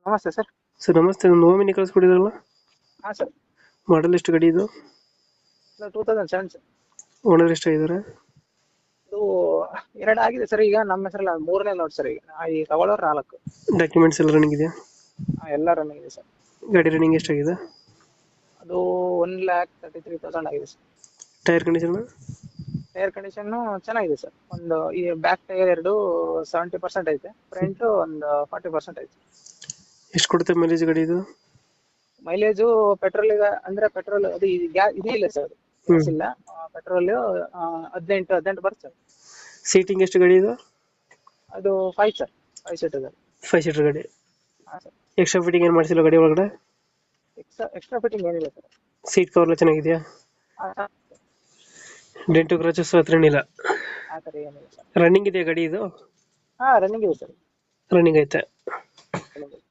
ನಮಸ್ತೆ sir. Sir ನಮಸ್ತೆ, ಒಂದು ಓಮಿನಿ ಕಳಿಸ್ಕೊಡಿದ್ರಲ್ಲ, ಹಾಂ ಸರ್. ಮಾಡಲ್ ಎಷ್ಟು ಗಾಡಿ ಇದು? ಇದು 2007 ಸರ್. ಓನರ್ ಎಷ್ಟಾಗಿದ್ದಾರೆ? ಇದು 2 ಆಗಿದೆ ಸರ್. ಈಗ ನಮ್ಮ ಹೆಸರಲ್ಲಿ ಮೂರನೇ ನೋಟ್ ಸರ್. ಈಗ ತಗೊಳ್ಳೋರು 4. ಡಾಕ್ಯುಮೆಂಟ್ಸ್ ಎಲ್ಲ ರನ್ನಿಂಗ್ ಇದೆಯಾ? ಎಲ್ಲ ರನ್ನಿಂಗ್ ಇದೆ ಸರ್. ಗಾಡಿ ರನ್ನಿಂಗ್ ಎಷ್ಟಾಗಿದೆ? ಅದು 1,33,000 ಆಗಿದೆ sir. Tyre condition? Tyre condition ಚೆನ್ನಾಗಿದೆ ಸರ್. ಈ ಬ್ಯಾಕ್ ಟೈರ್ 70% ಐತೆ, ಫ್ರಂಟ್ ಒಂದು 40% ಐತೆ. ಎಷ್ಟು ಕೊಡುತ್ತೆ ಮೈಲೇಜ್ ಗಾಡಿ ಇದು? ಮೈಲೇಜು ಪೆಟ್ರೋಲ್ ಪೆಟ್ರೋಲ್ ಅದು ಇದೇ ಇಲ್ಲ ಸರ್. ಗ್ಯಾಸ್ ಇಲ್ಲ. ಪೆಟ್ರೋಲ್ 18 ಬರುತ್ತೆ ಸರ್. ಸೀಟಿಂಗ್ ಎಷ್ಟು ಗಾಡಿ ಇದು? ಅದು 5 ಸರ್. 5 ಸೀಟರ್ ಗಾಡಿ. 5 ಸೀಟರ್ ಗಾಡಿ. ಹಾಂ ಸರ್. ಎಕ್ಸ್ಟ್ರಾ ಫಿಟ್ಟಿಂಗ್ ಏನು ಮಾಡಿಸಿಲ್ಲ ಗಾಡಿ ಒಳಗಡೆ? ಎಕ್ಸ್ಟ್ರಾ ಫಿಟ್ಟಿಂಗ್ ಏನಿಲ್ಲ ಸರ್. ಸೀಟ್ ಕವರ್ ಎಲ್ಲ ಚೆನ್ನಾಗಿದೆಯಾ? ಹಾಂ, ಡೆಂಟು ಕ್ರಾಚಸ್ ಹತ್ರ ಏನಿಲ್ಲ? ಆ ಥರ ಏನಿಲ್ಲ ಸರ್. ರನ್ನಿಂಗ್ ಇದೆಯಾ ಗಾಡಿ ಇದು? ಹಾಂ, ರನ್ನಿಂಗ್ ಇದೆ ಸರ್. ರನ್ನಿಂಗ್ ಐತೆ. ರನ್ನಿಂಗ್ ಇದೆ.